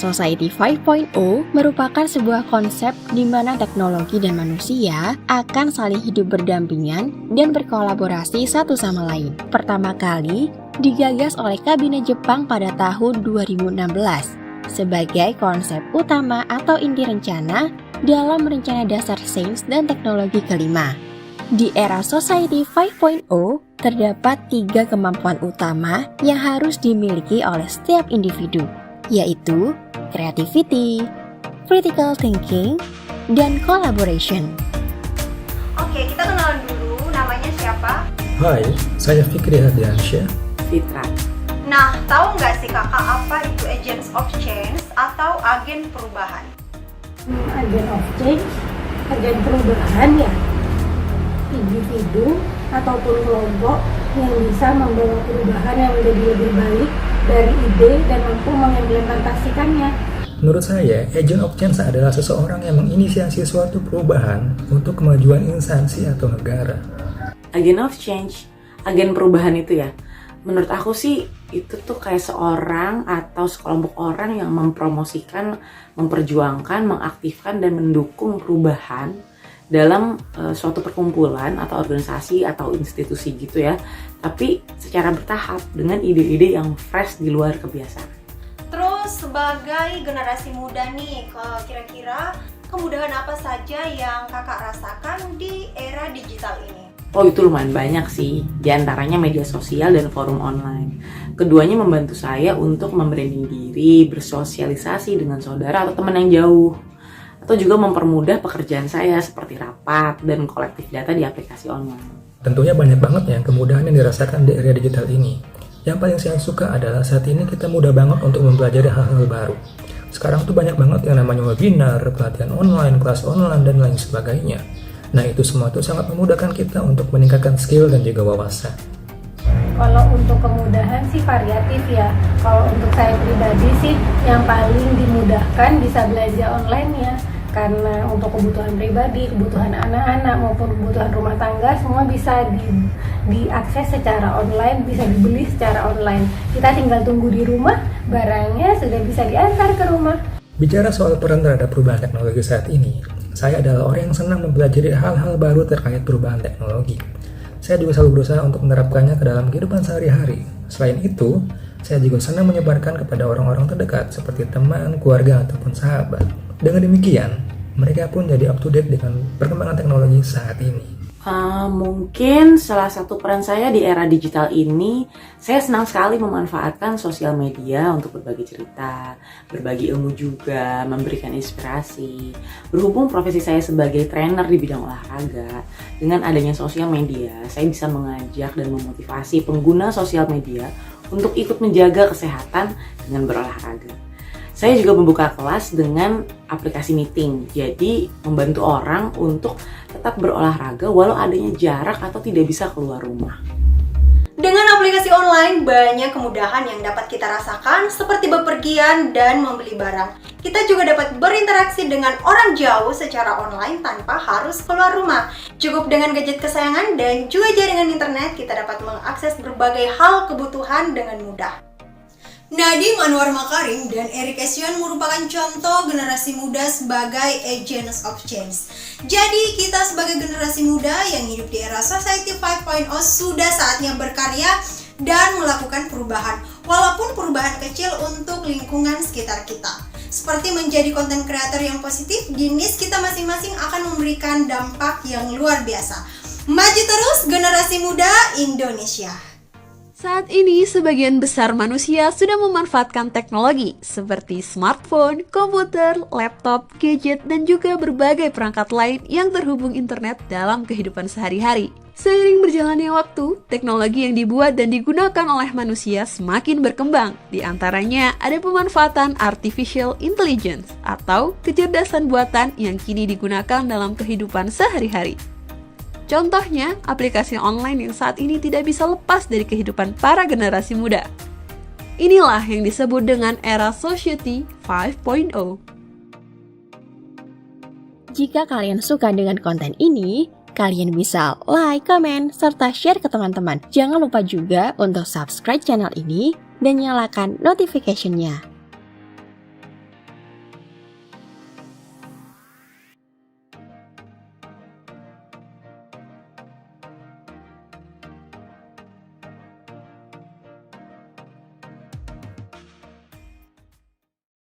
Society 5.0 merupakan sebuah konsep di mana teknologi dan manusia akan saling hidup berdampingan dan berkolaborasi satu sama lain. Pertama kali digagas oleh Kabinet Jepang pada tahun 2016 sebagai konsep utama atau inti rencana dalam rencana dasar sains dan teknologi kelima. Di era Society 5.0, terdapat 3 kemampuan utama yang harus dimiliki oleh setiap individu, yaitu creativity, critical thinking, dan collaboration. Oke, kita kenalan dulu, namanya siapa? Hai, saya Fikri Hadiansyah. Fitra. Nah, tahu nggak sih kakak apa itu agents of change atau agen perubahan? Agen of change, agen perubahan ya, individu ataupun kelompok yang bisa membawa perubahan yang menjadi lebih baik dari ide dan mampu mengimplementasikannya. Menurut saya, agent of change adalah seseorang yang menginisiasi suatu perubahan untuk kemajuan instansi atau negara. Agen of change, agen perubahan itu ya, menurut aku sih itu tuh kayak seorang atau sekelompok orang yang mempromosikan, memperjuangkan, mengaktifkan dan mendukung perubahan dalam suatu perkumpulan atau organisasi atau institusi gitu ya, tapi secara bertahap dengan ide-ide yang fresh di luar kebiasaan. Terus sebagai generasi muda nih, kira-kira kemudahan apa saja yang kakak rasakan di era digital ini? Oh, itu lumayan banyak sih, diantaranya media sosial dan forum online. Keduanya membantu saya untuk membranding diri, bersosialisasi dengan saudara atau teman yang jauh, atau juga mempermudah pekerjaan saya seperti rapat dan kolektif data di aplikasi online. Tentunya banyak banget ya kemudahan yang dirasakan di era digital ini. Yang paling saya suka adalah saat ini kita mudah banget untuk mempelajari hal-hal baru. Sekarang tuh banyak banget yang namanya webinar, pelatihan online, kelas online, dan lain sebagainya. Nah, itu semua tuh sangat memudahkan kita untuk meningkatkan skill dan juga wawasan. Kalau untuk kemudahan sih variatif ya. Kalau untuk saya pribadi sih yang paling dimudahkan bisa belajar online ya. Karena untuk kebutuhan pribadi, kebutuhan anak-anak maupun kebutuhan rumah tangga semua bisa diakses secara online, bisa dibeli secara online. Kita tinggal tunggu di rumah, barangnya sudah bisa diantar ke rumah. Bicara soal peran terhadap perubahan teknologi saat ini, saya adalah orang yang senang mempelajari hal-hal baru terkait perubahan teknologi. Saya juga selalu berusaha untuk menerapkannya ke dalam kehidupan sehari-hari. Selain itu, saya juga senang menyebarkan kepada orang-orang terdekat seperti teman, keluarga, ataupun sahabat. Dengan demikian, mereka pun jadi up to date dengan perkembangan teknologi saat ini. Mungkin salah satu peran saya di era digital ini, saya senang sekali memanfaatkan sosial media untuk berbagi cerita, berbagi ilmu juga, memberikan inspirasi. Berhubung profesi saya sebagai trainer di bidang olahraga, dengan adanya sosial media, saya bisa mengajak dan memotivasi pengguna sosial media untuk ikut menjaga kesehatan dengan berolahraga. Saya juga membuka kelas dengan aplikasi meeting, jadi membantu orang untuk tetap berolahraga walau adanya jarak atau tidak bisa keluar rumah. Dengan aplikasi online, banyak kemudahan yang dapat kita rasakan seperti bepergian dan membeli barang. Kita juga dapat berinteraksi dengan orang jauh secara online tanpa harus keluar rumah. Cukup dengan gadget kesayangan dan juga jaringan internet, kita dapat mengakses berbagai hal kebutuhan dengan mudah. Nadiem Anwar Makarim dan Erik Esyon merupakan contoh generasi muda sebagai agents of change. Jadi kita sebagai generasi muda yang hidup di era Society 5.0 sudah saatnya berkarya dan melakukan perubahan, walaupun perubahan kecil untuk lingkungan sekitar kita. Seperti menjadi konten kreator yang positif, di niche kita masing-masing akan memberikan dampak yang luar biasa. Maju terus generasi muda Indonesia. Saat ini, sebagian besar manusia sudah memanfaatkan teknologi seperti smartphone, komputer, laptop, gadget, dan juga berbagai perangkat lain yang terhubung internet dalam kehidupan sehari-hari. Seiring berjalannya waktu, teknologi yang dibuat dan digunakan oleh manusia semakin berkembang. Di antaranya ada pemanfaatan artificial intelligence atau kecerdasan buatan yang kini digunakan dalam kehidupan sehari-hari. Contohnya, aplikasi online yang saat ini tidak bisa lepas dari kehidupan para generasi muda. Inilah yang disebut dengan era Society 5.0. Jika kalian suka dengan konten ini, kalian bisa like, comment, serta share ke teman-teman. Jangan lupa juga untuk subscribe channel ini dan nyalakan notification-nya.